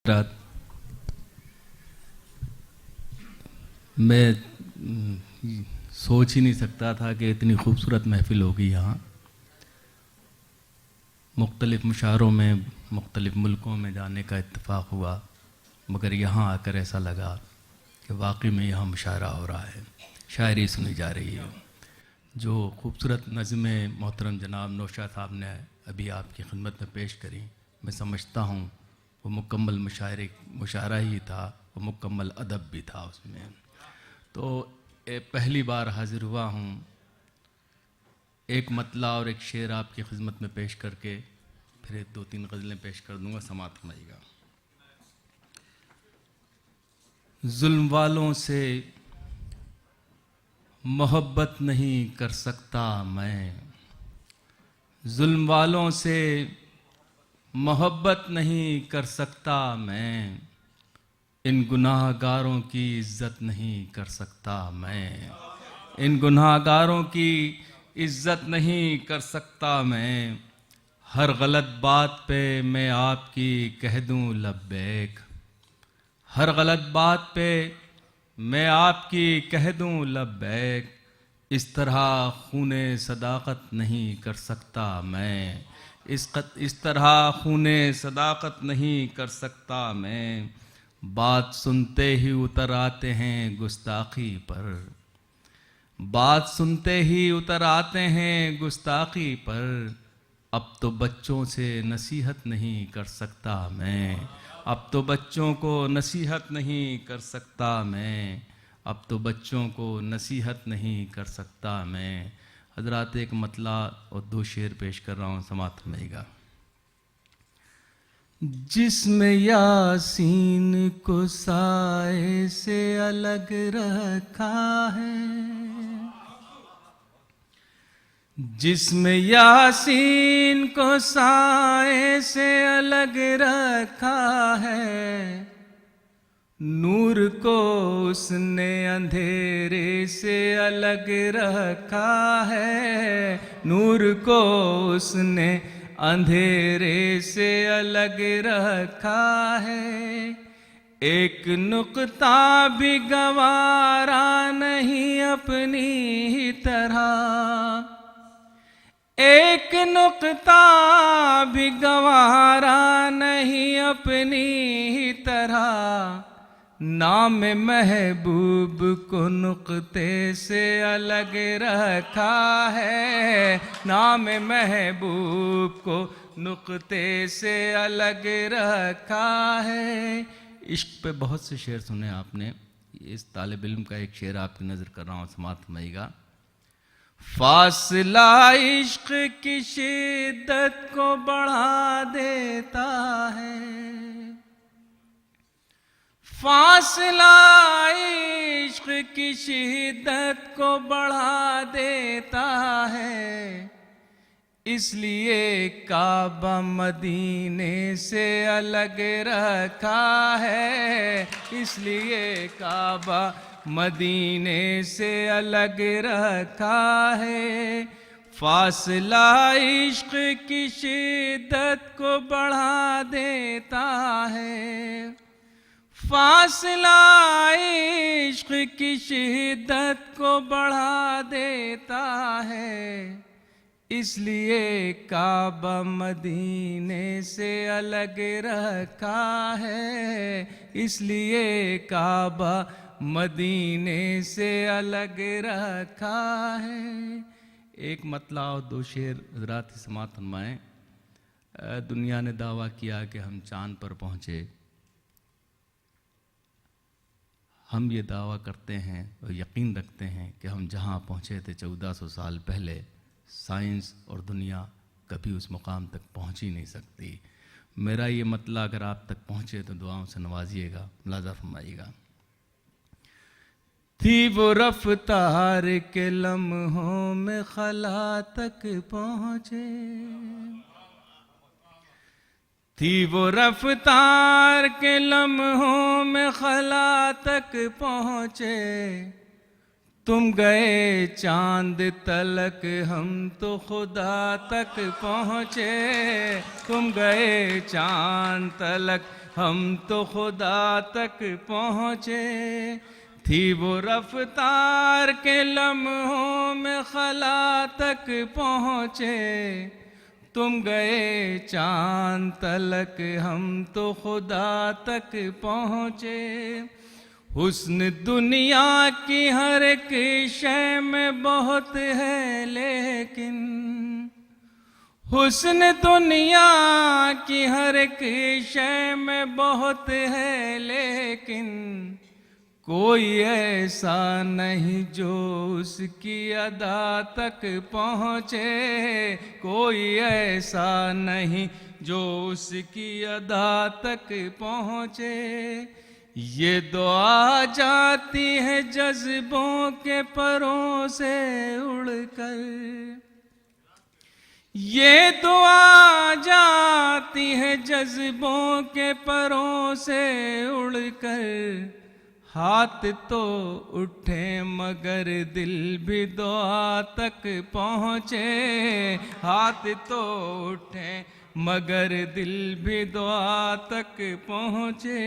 रात मैं सोच ही नहीं सकता था कि इतनी खूबसूरत महफ़िल होगी यहाँ। मुख्तलिफ़ मुशायरों में मुख्तलिफ़ मुल्कों में जाने का इत्तेफाक हुआ, मगर यहाँ आकर ऐसा लगा कि वाकई में यहाँ मुशायरा हो रहा है, शायरी सुनी जा रही है। जो खूबसूरत नज़्में मोहतरम जनाब नौशाद साहब ने अभी आपकी खिदमत में पेश करी, मैं समझता हूँ वो मुकम्मल मुशायरा ही था, वो मुकम्मल अदब भी था उसमें। तो पहली बार हाज़िर हुआ हूँ, एक मतला और एक शेर आपकी खिदमत में पेश करके फिर 2-3 गज़लें पेश कर दूँगा, समाअत फरमाइएगा। जुल्म वालों से मोहब्बत नहीं कर सकता मैं, जुल्म वालों से मोहब्बत नहीं कर सकता मैं, इन गुनाहगारों की इज़्ज़त नहीं कर सकता मैं, इन गुनाहगारों की इज़्ज़त नहीं कर सकता मैं। हर गलत बात पे मैं आपकी कह दूं लब्बैक, हर गलत बात पे मैं आपकी कह दूं लब्बैक, इस तरह खूने सदाकत नहीं कर सकता मैं, इस तरह खूने सदाकत नहीं कर सकता मैं। बात सुनते ही उतर आते हैं गुस्ताखी पर, बात सुनते ही उतर आते हैं गुस्ताखी पर। अब तो बच्चों से नसीहत नहीं कर सकता मैं, अब तो बच्चों को नसीहत नहीं कर सकता मैं, अब तो बच्चों को नसीहत नहीं कर सकता मैं। हज़रात, एक मतला और 2 शेर पेश कर रहा हूँ, समाअत फरमाइएगा। जिसमें यासीन को साए से अलग रखा है, जिसमें यासीन को साए से अलग रखा है, नूर को उसने अंधेरे से अलग रखा है, नूर को उसने अंधेरे से अलग रखा है। एक नुक्ता भी गवारा नहीं अपनी ही तरह, एक नुक्ता भी गवारा नहीं अपनी ही तरह। नाम महबूब को नुक्ते से अलग रखा है, नाम महबूब को नुक्ते से अलग रखा है। इश्क पे बहुत से शेर सुने आपने, इस तालिब इल्म का एक शेर आपकी नज़र कर रहा हूँ, समाअत फरमाइएगा। फासला इश्क की शिद्दत को बढ़ा देता है, फासला इश्क की शिद्दत को बढ़ा देता है। इसलिए काबा मदीने से अलग रखा है, इसलिए काबा मदीने से अलग रखा है। फासला इश्क की शिद्दत को बढ़ा देता है, फासला इश्क की शिद्दत को बढ़ा देता है। इसलिए काबा मदीने से अलग रखा है, इसलिए काबा मदीने से अलग रखा है। एक मतला और 2 शेर हज़रात समाअत फरमाएं। दुनिया ने दावा किया कि हम चाँद पर पहुँचे, हम ये दावा करते हैं और यकीन रखते हैं कि हम जहाँ पहुँचे थे 1400 साल पहले, साइंस और दुनिया कभी उस मुकाम तक पहुँच ही नहीं सकती। मेरा ये मतला अगर आप तक पहुँचे तो दुआओं से नवाजिएगा, मुलाज़ा फरमाइएगा। थी वो रफ्तार के लम्हों में खला तक पहुँचे, थी वो रफ्तार के लम्हों में खला तक पहुँचे। तुम गए चांद तलक, हम तो खुदा तक पहुँचे, तुम गए चांद तलक, हम तो खुदा तक पहुँचे। थी वो रफ्तार के लम्हों में खला तक पहुँचे। तुम गए चांद तलक, हम तो खुदा तक पहुँचे। हुस्न दुनिया की हर एक शय में बहुत है, लेकिन हुस्न दुनिया की हर एक शय में बहुत है, लेकिन कोई ऐसा नहीं जो उसकी अदा तक पहुँचे। कोई ऐसा नहीं जो उसकी अदा तक पहुँचे। ये दुआ जाती है जज्बों के परों से उड़कर। ये दुआ जाती है जज्बों के परों से उड़कर। हाथ तो उठे मगर दिल भी दुआ तक पहुँचे। हाथ तो उठे मगर दिल भी दुआ तक पहुँचे।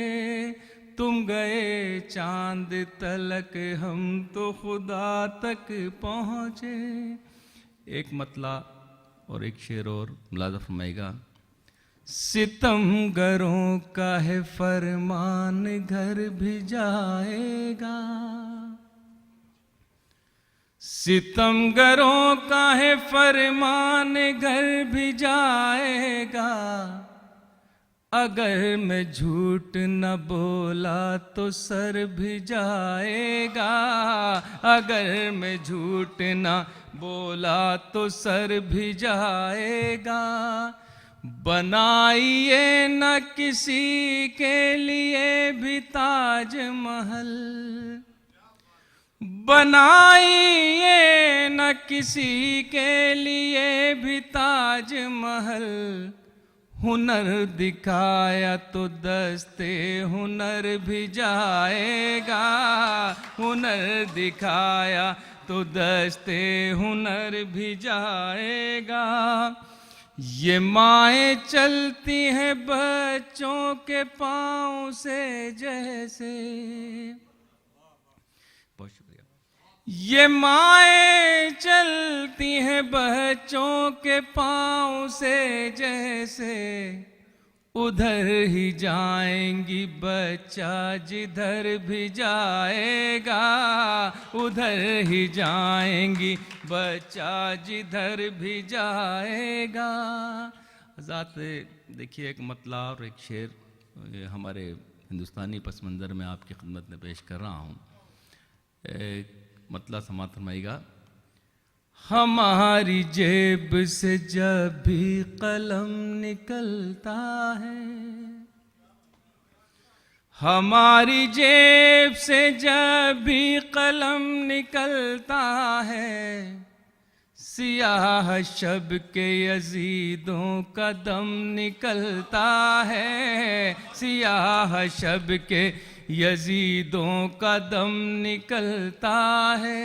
तुम गए चांद तलक, हम तो खुदा तक पहुँचे। एक मतला और एक शेर और मुलाज़ा फरमाएगा। सितमगरों का है फरमान, घर भी जाएगा। सितमगरों का है फरमान, घर भी जाएगा। अगर मैं झूठ न बोला तो सर भी जाएगा। अगर मैं झूठ न बोला तो सर भी जाएगा। बनाइए न किसी के लिए भी ताजमहल। बनाइए न किसी के लिए भी ताजमहल। हुनर दिखाया तो दस्ते हुनर भी जाएगा। हुनर दिखाया तो दस्ते हुनर भी जाएगा। ये माएँ चलती हैं बच्चों के पाँव से जैसे। बहुत शुक्रिया। ये माएँ चलती हैं बच्चों के पाँव से जैसे। उधर ही जाएंगी बच्चा जिधर भी जाएगा। उधर ही जाएंगी बच्चा जिधर भी जाएगा। ज़ात देखिए, एक मतला और एक शेर हमारे हिंदुस्तानी पस मंज़र में आपकी खिदमत में पेश कर रहा हूँ। मतला समात फरमाइएगा। हमारी जेब से जब भी कलम निकलता है। हमारी जेब से जब भी कलम निकलता है। सियाह शब के यजीदों का दम निकलता है। सियाह शब के यजीदों का दम निकलता है।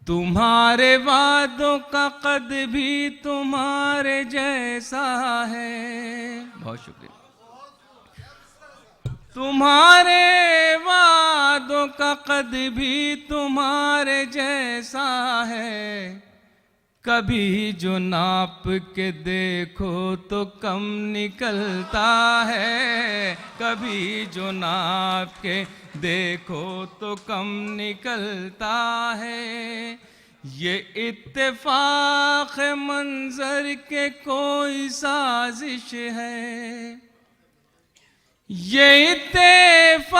तुम्हारे वादों का कद भी तुम्हारे जैसा है। बहुत शुक्रिया। तुम्हारे वादों का कद भी तुम्हारे जैसा है। कभी जो नाप के देखो तो कम निकलता है। कभी जो नाप के देखो तो कम निकलता है। ये इत्तेफाक मंजर के कोई साजिश है। ये इत्तेफाक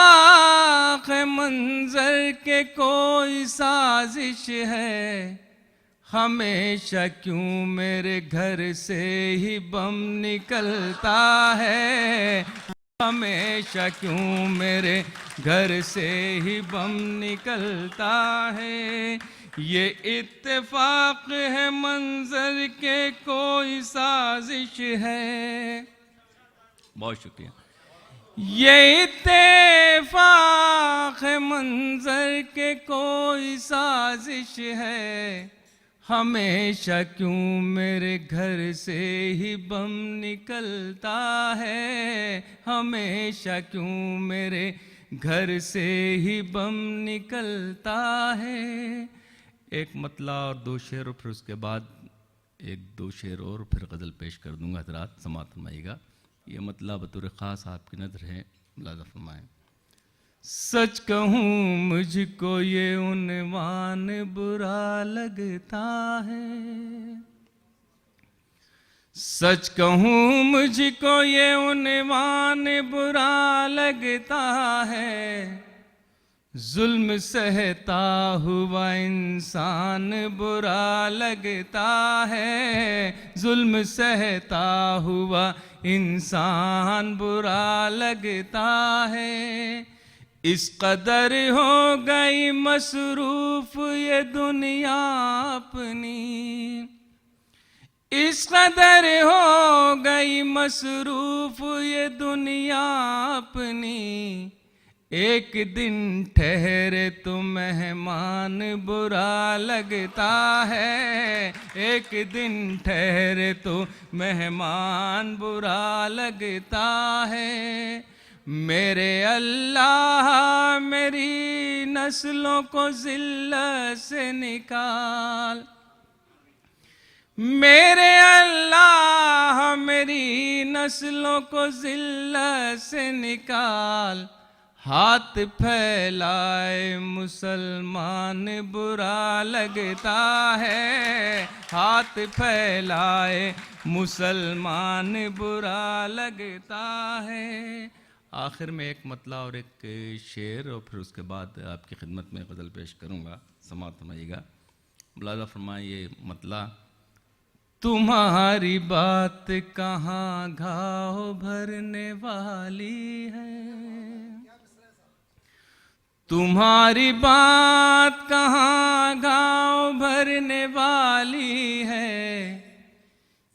मंजर के कोई साजिश है। हमेशा क्यों मेरे घर से ही बम निकलता है। हमेशा क्यों मेरे घर से ही बम निकलता है। ये इत्तेफाक है मंजर के कोई साजिश है। बहुत शुक्रिया। ये इत्तेफाक है मंजर के कोई साजिश है। हमेशा क्यों मेरे घर से ही बम निकलता है, हमेशा क्यों मेरे घर से ही बम निकलता है। एक मतला और दो शेर और फिर उसके बाद एक दो शेर और फिर गज़ल पेश कर दूंगा। हज़रात समाअत फरमाइएगा। ये मतला बतौर ख़ास आपकी नज़र है, मुलाज़ा फरमाएं। सच कहूँ मुझको ये उन्वान बुरा लगता है, सच कहूँ मुझको ये उन्वान बुरा लगता है। जुल्म सहता हुआ इंसान बुरा लगता है, जुल्म सहता हुआ इंसान बुरा लगता है। इस कदर हो गई मसरूफ ये दुनिया अपनी, इस कदर हो गई मसरूफ ये दुनिया अपनी। एक दिन ठहरे तो मेहमान बुरा लगता है, एक दिन ठहरे तो मेहमान बुरा लगता है। मेरे अल्लाह मेरी नस्लों को ज़िल्लत से निकाल, मेरे अल्लाह मेरी नस्लों को ज़िल्लत से निकाल। हाथ फैलाए मुसलमान बुरा लगता है, हाथ फैलाए मुसलमान बुरा लगता है। आखिर में एक मतला और एक शेर और फिर उसके बाद आपकी खिदमत में गज़ल पेश करूँगा। समाअत फरमाइएगा। मुलाज़ा फरमाएं ये मतला। तुम्हारी बात कहाँ घाव भरने वाली है, तुम्हारी बात कहाँ घाव भरने वाली है।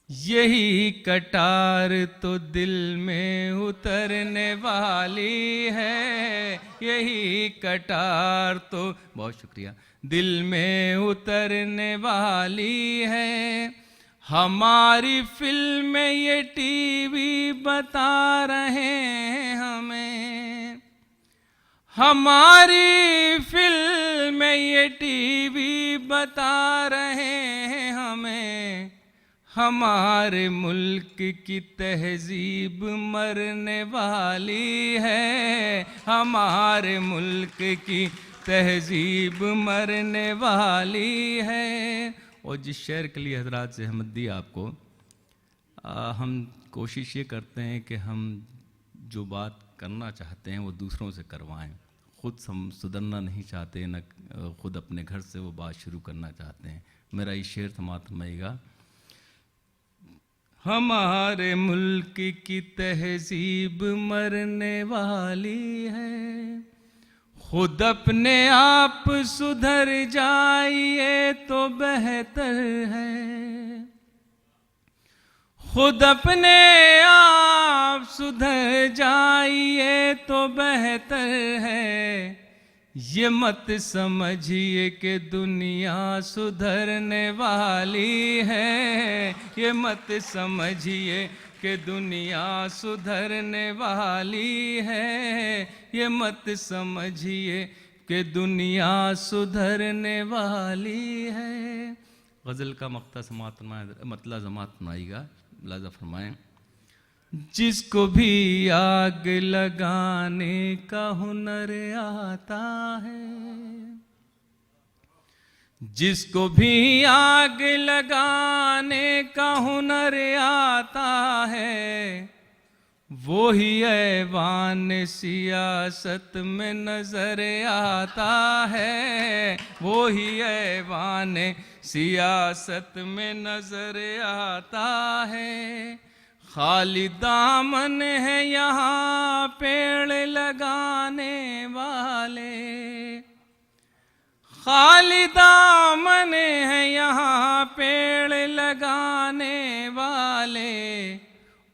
यही कटार तो दिल में उतरने वाली है, यही कटार तो, बहुत शुक्रिया, दिल में उतरने वाली है। हमारी फिल्म ये टीवी बता रहे हैं हमें, हमारी फिल्म ये टीवी बता रहे हैं हमें। हमारे मुल्क की तहजीब मरने वाली है, हमारे मुल्क की तहजीब मरने वाली है। और जिस शेर के लिए हजरात से अहमद दी आपको, हम कोशिश ये करते हैं कि हम जो बात करना चाहते हैं वो दूसरों से करवाएं, खुद हम सुधरना नहीं चाहते, न खुद अपने घर से वो बात शुरू करना चाहते हैं। मेरा ये शेर समाअत फरमाइएगा। हमारे मुल्क की तहजीब मरने वाली है, खुद अपने आप सुधर जाइए तो बेहतर है, खुद अपने आप सुधर जाइए तो बेहतर है। ये मत समझिए कि दुनिया सुधरने वाली है, ये मत समझिए कि दुनिया सुधरने वाली है, ये मत समझिए कि दुनिया सुधरने वाली है। गज़ल का मक्ता समाअत मतला समाअत फरमाइएगा। मुलाज़ा फरमाएं। जिसको भी आग लगाने का हुनर आता है, जिसको भी आग लगाने का हुनर आता है, वो ही ऐवान सियासत में नजर आता है, वो ही ऐवान सियासत में नजर आता है। खाली दामन है यहाँ पेड़ लगाने वाले, खाली दामन है यहाँ पेड़ लगाने वाले,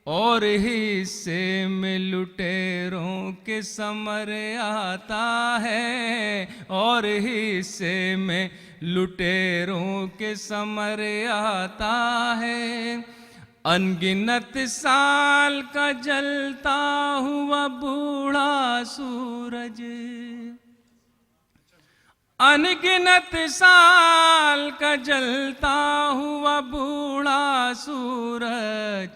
और और हिस्से में लुटेरों के समर आता है, और हिस्से में लुटेरों के समर आता है। अनगिनत साल का जलता हुआ बूढ़ा सूरज, अनगिनत साल का जलता हुआ बूढ़ा सूरज,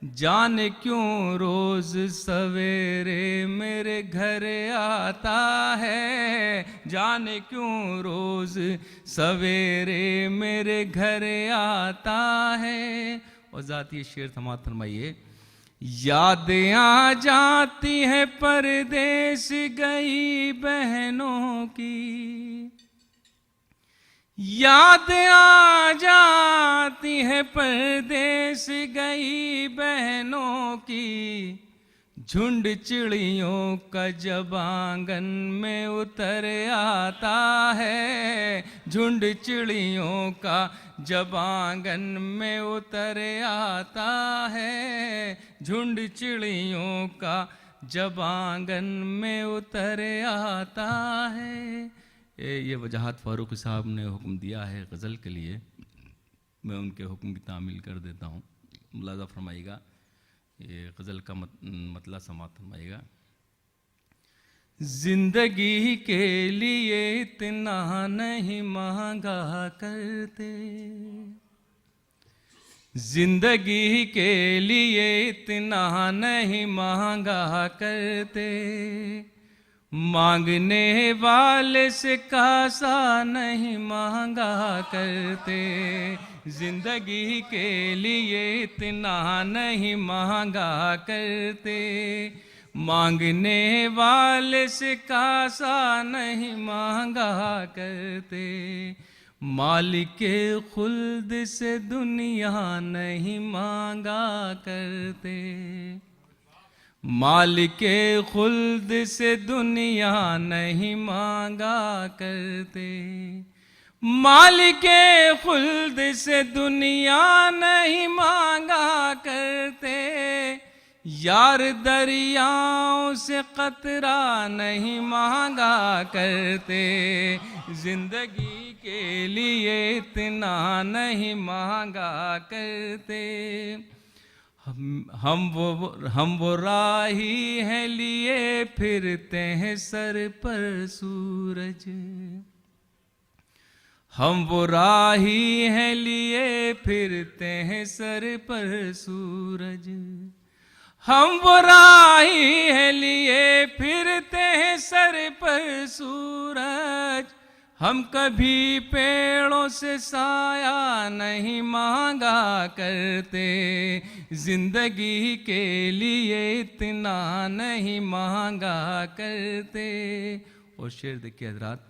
जाने क्यों रोज सवेरे मेरे घर आता है, जाने क्यों रोज सवेरे मेरे घर आता है। और जाती शेर समाप्त फरमाइए। याद आ जाती है परदेश गई बहनों की, याद आ जाती है परदेश गई बहनों की। झुंड चिड़ियों का जब आंगन में उतर आता है, झुंड चिड़ियों का जब आंगन में उतर आता है, झुंड चिड़ियों का जब आंगन में उतर आता है। ये वजाहत फारूक साहब ने हुक्म दिया है गज़ल के लिए, मैं उनके हुक्म की तामील कर देता हूँ। मुलाज़ा फरमाइएगा, ये गज़ल का मतलब समाप्त फरमाइएगा। जिंदगी के लिए इतना नहीं मांगा करते, जिंदगी के लिए इतना नहीं मांगा करते, मांगने वाले से कासा नहीं मांगा करते, जिंदगी के लिए इतना नहीं मांगा करते, मांगने वाले से कासा नहीं मांगा करते, मालिके खुल्द से दुनिया नहीं मांगा करते, मालिके खुल्द से दुनिया नहीं मांगा करते, मालिके खुल्द से दुनिया नहीं मांगा करते, यार दरियाओं से कतरा नहीं मांगा करते, जिंदगी के लिए इतना नहीं मांगा करते। हम वो राही हैं लिए फिरते हैं सर पर सूरज, हम वो राही हैं लिए फिरते हैं सर पर सूरज, हम वो राही हैं लिए फिरते हैं सर पर सूरज, हम कभी पेड़ों से साया नहीं मांगा करते, जिंदगी के लिए इतना नहीं मांगा करते। और शेर देखिए हज़रात,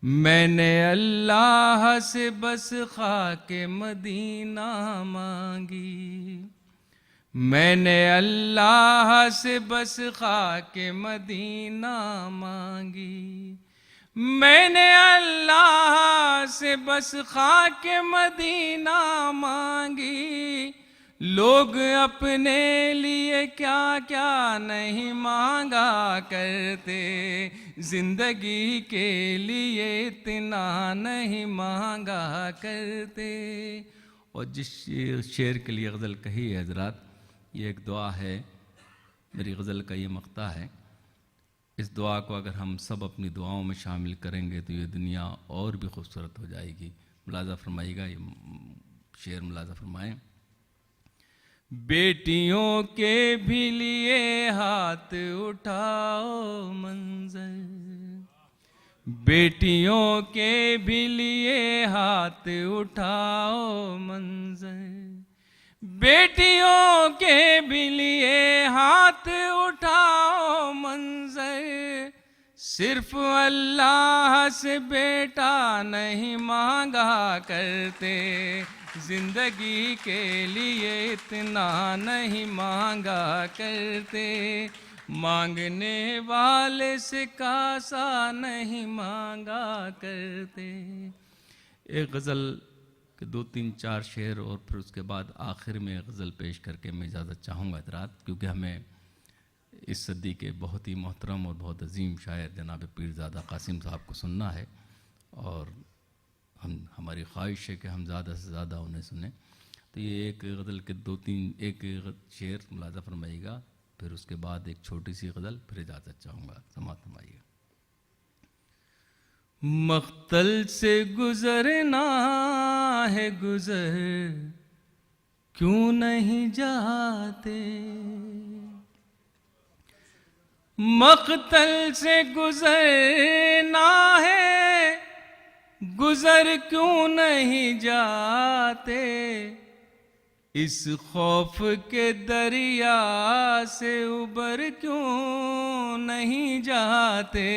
मैंने अल्लाह से बस खाके मदीना मांगी, मैंने अल्लाह से बस खाके मदीना मांगी, मैंने अल्लाह से बस खाके मदीना मांगी, लोग अपने लिए क्या क्या नहीं मांगा करते, जिंदगी के लिए इतना नहीं मांगा करते। और जिस शेर के लिए गज़ल कही है हज़रात, ये एक दुआ है, मेरी गज़ल का ये मक़ता है। इस दुआ को अगर हम सब अपनी दुआओं में शामिल करेंगे तो ये दुनिया और भी खूबसूरत हो जाएगी। मुलाज़ा फरमाइएगा, ये शेर मुलाज़ा फरमाएं। बेटियों के भी लिए हाथ उठाओ मंज़र, बेटियों के भी लिए हाथ उठाओ मंज़र, बेटियों के भी लिए हाथ उठाओ मंज़र, सिर्फ अल्लाह से बेटा नहीं मांगा करते, जिंदगी के लिए इतना नहीं मांगा करते, मांगने वाले से कासा नहीं मांगा करते। एक गज़ल कि 2-3-4 शेर और फिर उसके बाद आखिर में गज़ल पेश करके मैं इजाज़त चाहूँगा हज़रात, क्योंकि हमें इस सदी के बहुत ही मोहतरम और बहुत अजीम शायर जनाब पीरज़ादा कासिम साहब को सुनना है, और हमारी ख्वाहिश है कि हम ज़्यादा से ज़्यादा उन्हें सुने। तो ये एक गज़ल के 2-3 एक शेर मुलाज़ा फरमाइएगा, फिर उसके बाद एक छोटी सी गज़ल, फिर इजाज़त चाहूँगा। समाअत फरमाइए। मख्तल से गुज़रना है गुज़र क्यों नहीं जाते, मख्तल से गुज़रना है गुज़र क्यों नहीं जाते, इस खौफ के दरिया से उबर क्यों नहीं जाते,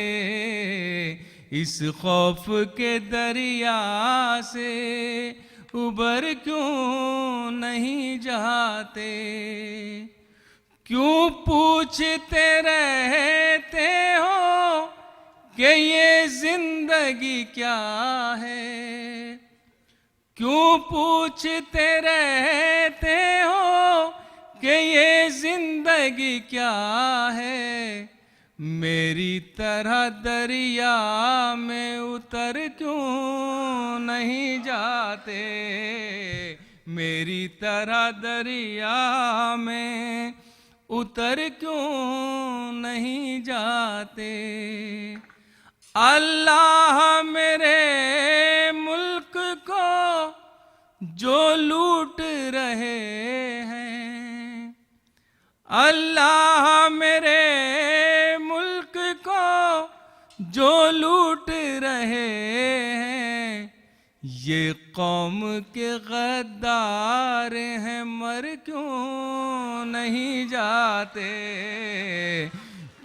इस खौफ के दरिया से उबर क्यों नहीं जाते, क्यों पूछते रहते हो कि ये जिंदगी क्या है, क्यों पूछते रहते हो कि ये जिंदगी क्या है, मेरी तरह दरिया में उतर क्यों नहीं जाते, मेरी तरह दरिया में उतर क्यों नहीं जाते। अल्लाह मेरे मुल्क को जो लूट रहे हैं, अल्लाह मेरे मुल्क को जो लूट रहे हैं, ये कौम के गद्दार हैं मर क्यों नहीं जाते,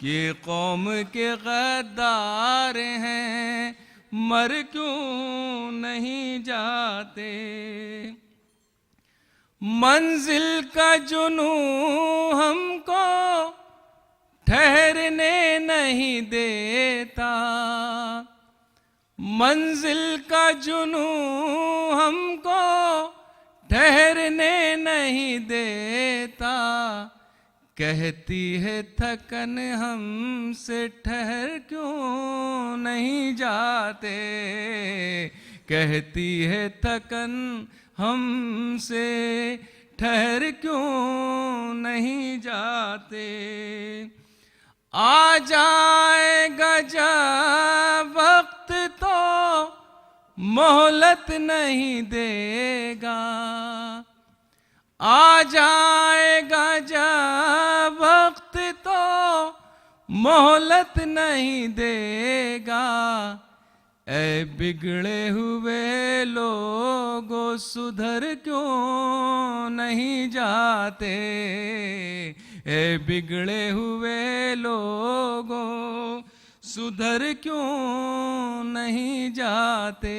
ये कौम के गद्दार हैं मर क्यों नहीं जाते, मंजिल का जुनू हमको ठहरने नहीं देता, मंजिल का जुनू हमको ठहरने नहीं देता, कहती है थकन हमसे ठहर क्यों नहीं जाते, कहती है थकन हमसे ठहर क्यों नहीं जाते, आ जाएगा जब वक्त तो मोहलत नहीं देगा, आ जाएगा जब वक्त तो मोहलत नहीं देगा, ऐ बिगड़े हुए लोगों सुधर क्यों नहीं जाते, ऐ बिगड़े हुए लोगों सुधर क्यों नहीं जाते,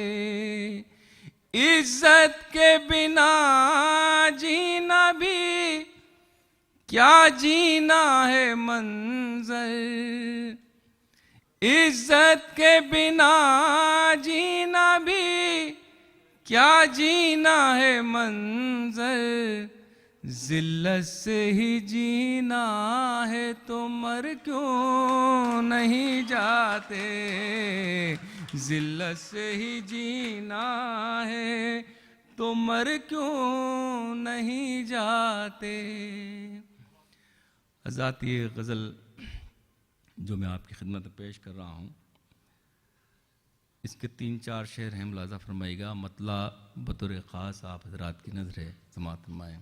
इज्जत के बिना जीना भी क्या जीना है मंजर, इज्जत के बिना जीना भी क्या जीना है मंजर, जिल्लत से ही जीना है तो मर क्यों नहीं जाते, जिल्लत से ही जीना है तो मर क्यों नहीं जाते। हज़रात, ये गज़ल जो मैं आपकी खिदमत में पेश कर रहा हूँ, इसके 3-4 शेर हैं, मुलाज़ा फरमाइएगा। मतला बतौर ख़ास आप हज़रात की नज़र समाअत फरमाएं।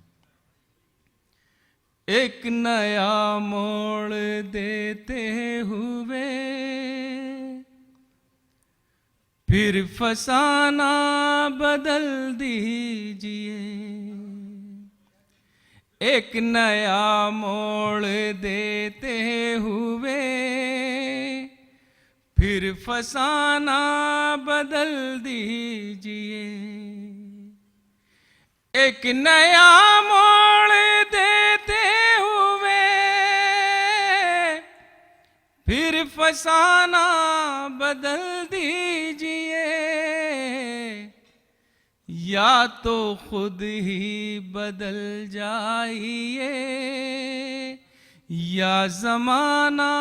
एक नया मोड़ देते हुए फिर फसाना बदल दीजिए, एक नया मोड़ देते हुए फिर फसाना बदल दीजिए, एक नया मोड़ देते हुए फिर फसाना बदल दीजिए, या तो खुद ही बदल जाइए या ज़माना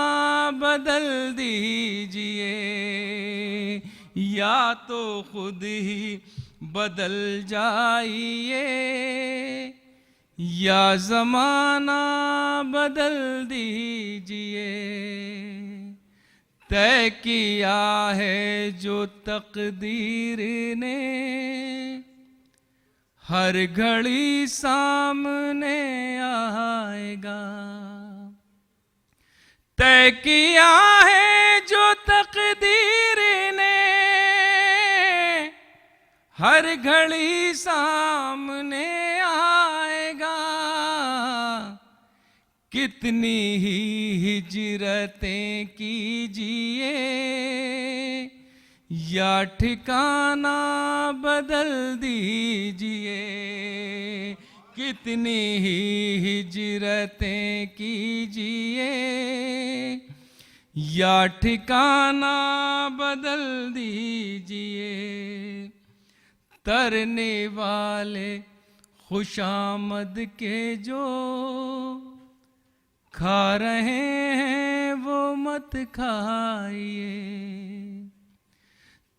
बदल दीजिए, या तो खुद ही बदल जाइए या ज़माना बदल दीजिए। तय किया है जो तकदीर ने, हर घड़ी सामने आएगा। तय किया है जो तकदीर ने, हर घड़ी सामने आएगा। कितनी ही हिजरतें कीजिए या ठिकाना बदल दीजिए। कितनी ही हिजरतें कीजिए या ठिकाना बदल दीजिए। तरने वाले खुशामद के जो खा रहे हैं वो मत खाइए।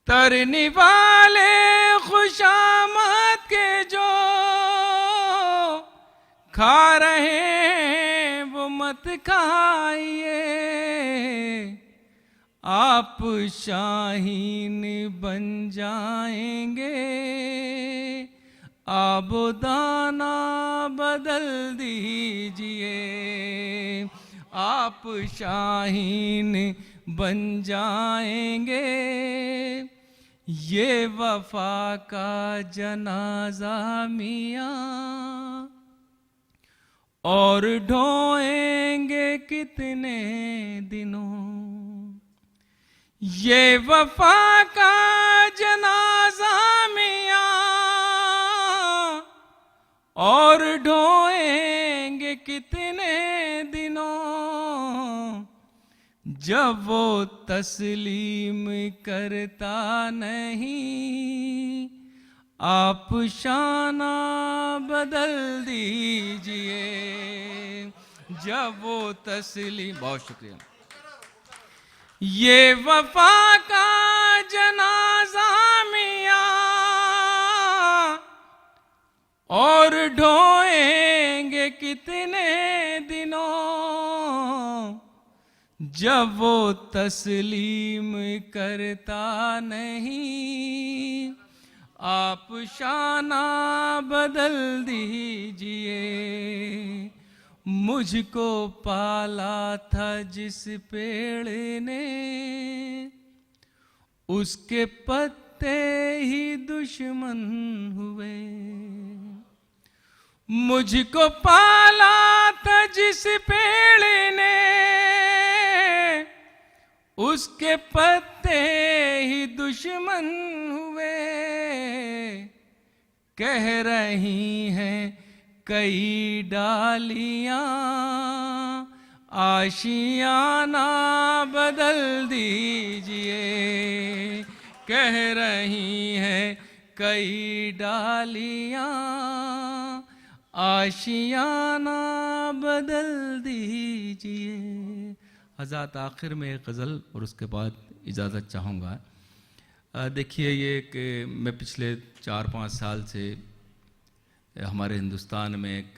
तरने वाले खुशामद के जो खा रहे हैं वो मत खाइए। आप शाहीन बन जाएंगे, आबोदाना बदल दीजिए। आप शाहीन बन जाएंगे, ये वफा का जनाजा मियाँ और ढोएंगे कितने दिनों। ये वफा का जनाजा मियाँ और ढोएंगे कितने दिनों। जब वो तस्लीम करता नहीं, आप शाना बदल दीजिए। जब वो तस्लीम, बहुत शुक्रिया। ये वफा का जनाजा मियाँ और ढोएंगे कितने दिनों। जब वो तस्लीम करता नहीं, आप शाना बदल दीजिए। मुझको पाला था जिस पेड़ ने, उसके पत्ते ही दुश्मन हुए। मुझको पाला था जिस पेड़ ने, उसके पत्ते ही दुश्मन हुए। कह रही हैं कई डालियां, आशियाना बदल दीजिए। कह रही हैं कई डालियां, आशियाना बदल दीजिए। हज़रत आखिर में एक गज़ल और उसके बाद इजाज़त चाहूँगा। देखिए, ये कि मैं पिछले 4-5 साल से हमारे हिंदुस्तान में एक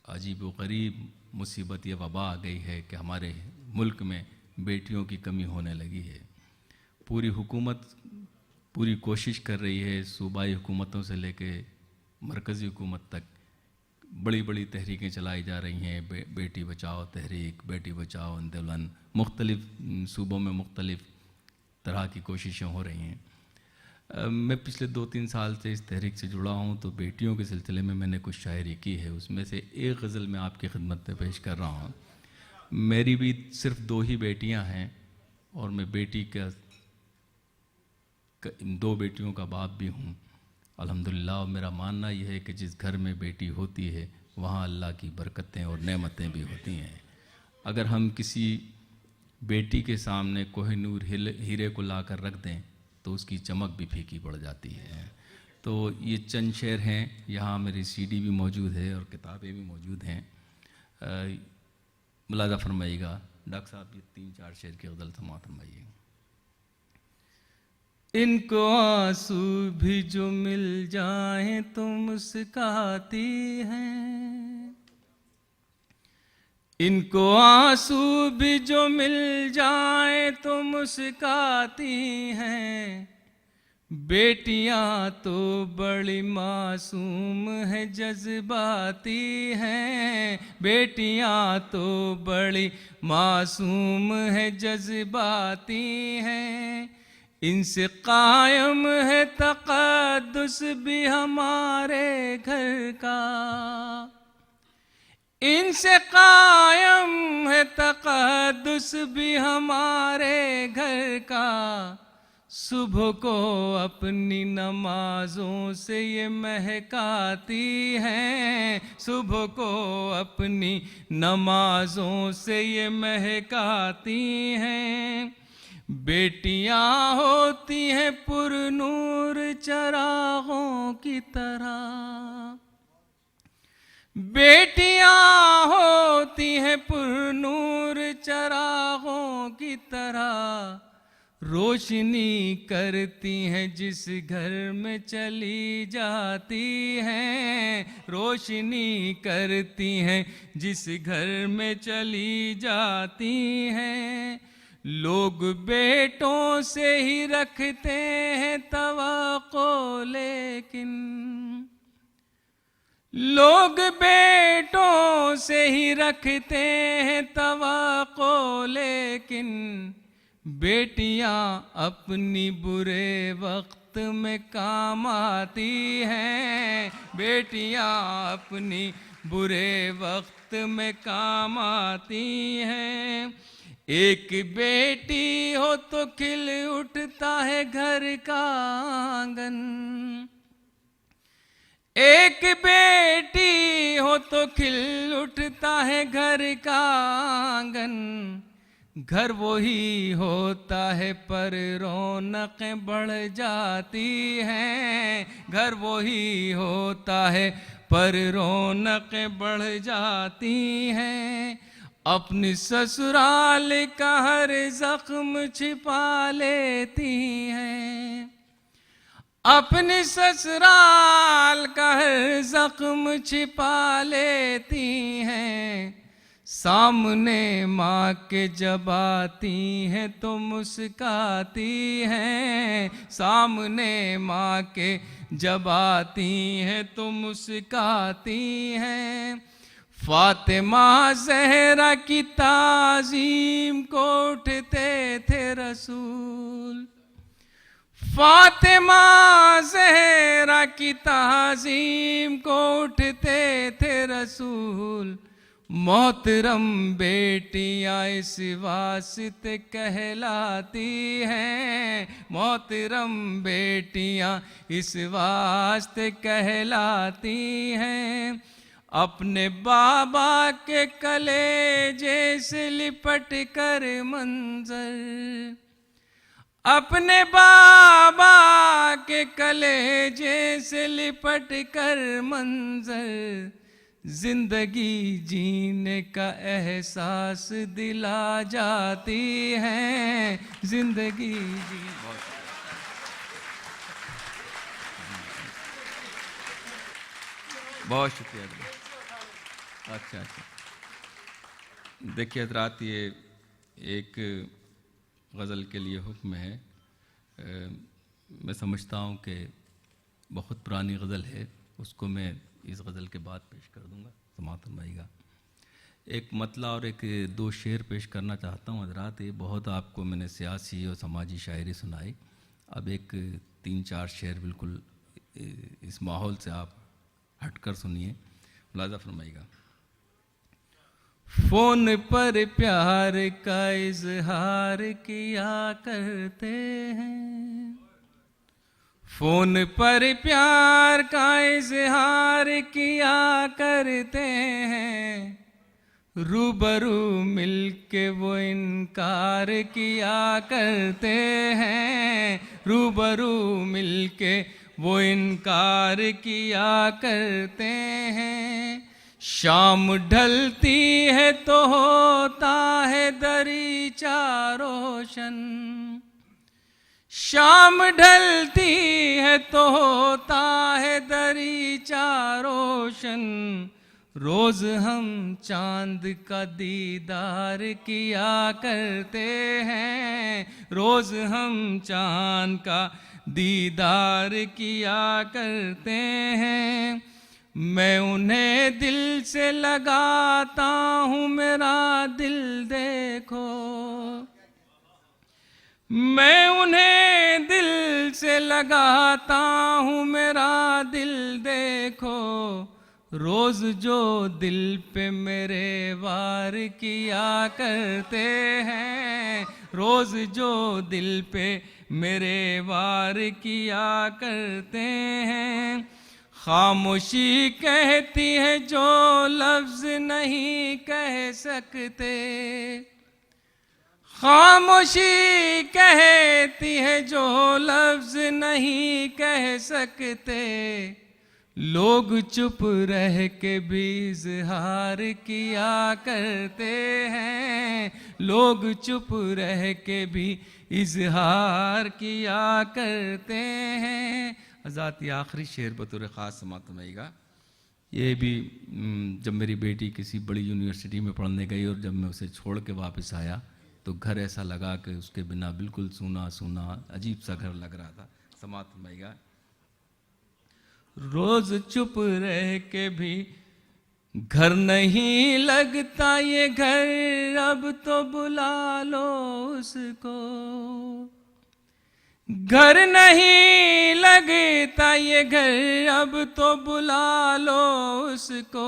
अजीब व गरीब मुसीबत ये वबा आ गई है कि हमारे मुल्क में बेटियों की कमी होने लगी है। पूरी हुकूमत पूरी कोशिश कर रही है, सूबाई हुकूमतों से लेके मरकज़ी हुकूमत तक बड़ी बड़ी तहरीकें चलाई जा रही हैं। बेटी बचाओ तहरीक, बेटी बचाओ आंदोलन, मुख्तलिफ़ सूबों में मुख्तलिफ़ तरह की कोशिशें हो रही हैं। मैं पिछले 2-3 साल से इस तहरीक से जुड़ा हूँ, तो बेटियों के सिलसिले में मैंने कुछ शायरी की है। उसमें से एक गज़ल मैं आपकी खिदमत में पेश कर रहा हूँ। मेरी भी सिर्फ 2 ही बेटियाँ हैं और मैं बेटी का 2 बेटियों का बाप भी हूँ अल्हम्दुलिल्लाह। मेरा मानना यह है कि जिस घर में बेटी होती है वहाँ अल्लाह की बरकतें और नेमतें भी होती हैं। अगर हम किसी बेटी के सामने कोहिनूर हीरे को ला कर रख दें तो उसकी चमक भी फीकी पड़ जाती है। तो ये चंद शेर हैं। यहाँ मेरी सीडी भी मौजूद है और किताबें भी मौजूद हैं, मुलाज़ा फरमाइएगा। डॉक्टर साहब ये 3-4 शेर की गज़ल समाअत फरमाइए। इनको आंसू भी जो मिल जाएं तो मुस्काती हैं, इनको आंसू भी जो मिल जाएं तो मुस्काती हैं। बेटियां तो बड़ी मासूम है जज्बाती हैं, बेटियां तो बड़ी मासूम है जज्बाती हैं। इनसे कायम है तक़द्दुस भी हमारे घर का, इनसे कायम है तक़द्दुस भी हमारे घर का। सुबह को अपनी नमाजों से ये महकाती हैं, सुबह को अपनी नमाजों से ये महकाती हैं। बेटियां होती हैं पुरनूर चरागों की तरह, बेटियां होती हैं पुरनूर चरागों की तरह। रोशनी करती हैं जिस घर में चली जाती हैं, रोशनी करती हैं जिस घर में चली जाती हैं। लोग बेटों से ही रखते हैं तवक्को, लेकिन लोग बेटों से ही रखते हैं तवक्को, लेकिन बेटियां अपनी बुरे वक्त में काम आती हैं, बेटियां अपनी बुरे वक्त में काम आती हैं। एक बेटी हो तो खिल उठता है घर का आंगन, एक बेटी हो तो खिल उठता है घर का आंगन। घर वही होता है पर रौनकें बढ़ जाती हैं, घर वही होता है पर रौनकें बढ़ जाती हैं। अपनी ससुराल का हर जख्म छिपा लेती हैं, अपनी ससुराल का हर जख्म छिपा लेती हैं। सामने माँ के जब आती हैं तो मुस्काती हैं, सामने माँ के जब आती हैं तो मुस्काती हैं। फातिमा ज़हरा की ताज़ीम को उठते थे रसूल, फातिमा ज़हरा की ताज़ीम को उठते थे रसूल। मोहतरम बेटियां इस वास्ते कहलाती हैं, मोहतरम बेटियां इस वास्ते कहलाती हैं। अपने बाबा के कलेजे से लिपट कर मंजर, अपने बाबा के कलेजे से लिपट कर मंजर। जिंदगी जीने का एहसास दिला जाती है, जिंदगी जी। बहुत शुक्रिया। अच्छा, देखिए हज़रात, ये एक गज़ल के लिए हुक्म है। मैं समझता हूँ कि बहुत पुरानी गज़ल है, उसको मैं इस गज़ल के बाद पेश कर दूँगा, समाअत फरमाइएगा। एक मतला और एक 2 शेर पेश करना चाहता हूँ हज़रात। ये बहुत आपको मैंने सियासी और समाजी शायरी सुनाई, अब एक 3-4 शेर बिल्कुल इस माहौल से आप हटकर सुनिए, मुलाज़ा फरमाइएगा। फ़ोन पर प्यार का इजहार किया करते हैं, फ़ोन पर प्यार का इजहार किया करते हैं। रूबरू मिलके वो इनकार किया करते हैं, रूबरू मिलके वो इनकार किया करते हैं। शाम ढलती है तो होता है दरीचा रोशन, शाम ढलती है तो होता है दरीचा रोशन। रोज हम चांद का दीदार किया करते हैं, रोज हम चांद का दीदार किया करते हैं। मैं उन्हें दिल से लगाता हूँ मेरा दिल देखो, मैं उन्हें दिल से लगाता हूँ मेरा दिल देखो। रोज जो दिल पे मेरे वार किया करते हैं, रोज जो दिल पे मेरे वार किया करते हैं। खामोशी कहती है जो लफ्ज नहीं कह सकते, खामोशी कहती है जो लफ्ज नहीं कह सकते। लोग चुप रह के भी इज़हार किया करते हैं, लोग चुप रह के भी इज़हार किया करते हैं। हज़रात ये आखिरी शेर बतौर ख़ास समाअत फरमाइएगा। ये भी जब मेरी बेटी किसी बड़ी यूनिवर्सिटी में पढ़ने गई और जब मैं उसे छोड़ के वापस आया तो घर ऐसा लगा कि उसके बिना बिल्कुल सूना सूना अजीब सा घर लग रहा था। समाअत फरमाइएगा। रोज चुप रह के भी घर नहीं लगता ये घर, अब तो बुला लो उसको। घर नहीं लगता ये घर, अब तो बुला लो उसको।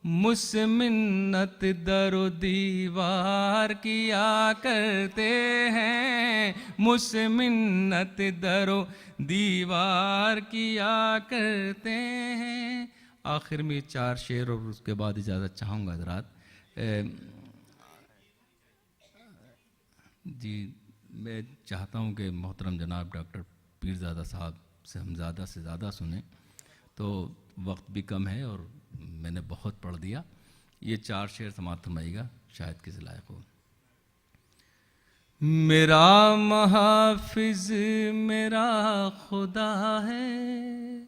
मुझसे मिन्नत दरो दीवार किया करते हैं, मुझसे मिन्नत दरो दीवार किया करते हैं। आखिर में 4 शेर और उसके बाद इजाज़त चाहूँगा हज़रात। जी मैं चाहता हूँ कि मोहतरम जनाब डॉक्टर पीरज़ादा साहब से हम ज़्यादा से ज़्यादा सुने, तो वक्त भी कम है और मैंने बहुत पढ़ दिया। ये 4 शेर समाअत फरमाइएगा, शायद किसी लायक हो। मेरा महाफिज मेरा खुदा है,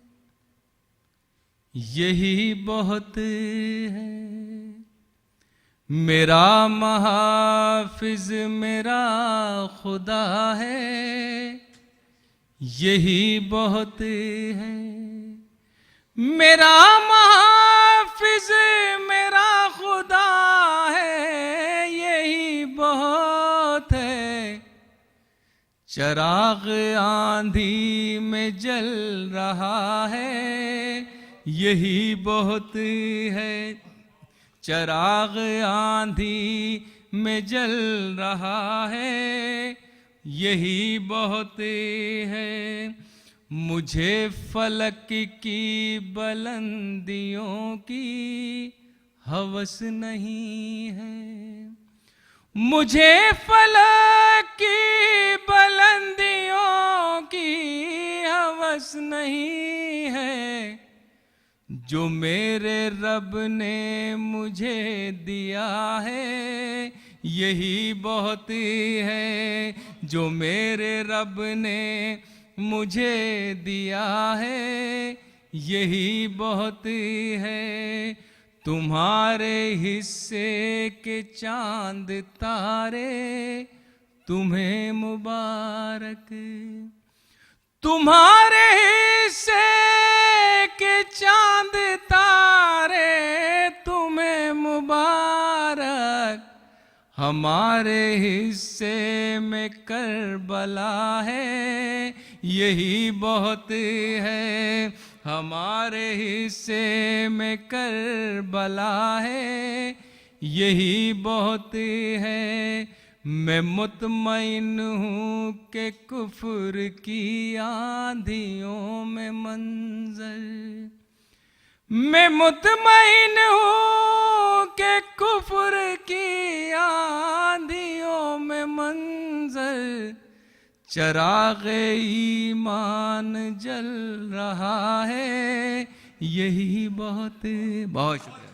यही बहुत है। मेरा महाफिज मेरा खुदा है, यही बहुत है। मेरा महाफिज मेरा खुदा है, यही बहुत है। चिराग आंधी में जल रहा है, यही बहुत है। चिराग आंधी में जल रहा है, यही बहुत है। मुझे फलक की बुलंदियों की हवस नहीं है, मुझे फलक की बुलंदियों की हवस नहीं है। जो मेरे रब ने मुझे दिया है, यही बहुत है। जो मेरे रब ने मुझे दिया है, यही बहुत है। तुम्हारे हिस्से के चांद तारे तुम्हें मुबारक, तुम्हारे हिस्से के चांद तारे तुम्हें मुबारक। हमारे हिस्से में करबला है, यही बहुत है। हमारे हिस्से में करबला है, यही बहुत है। मैं मुतमईन हूँ कि कुफ्र की आंधियों में मंजर, मैं मुतमईन हूँ कि कुफ्र की आंधियों में मंजर। चरागे ईमान जल रहा है, यही बहुत बहुत शुक्रिया।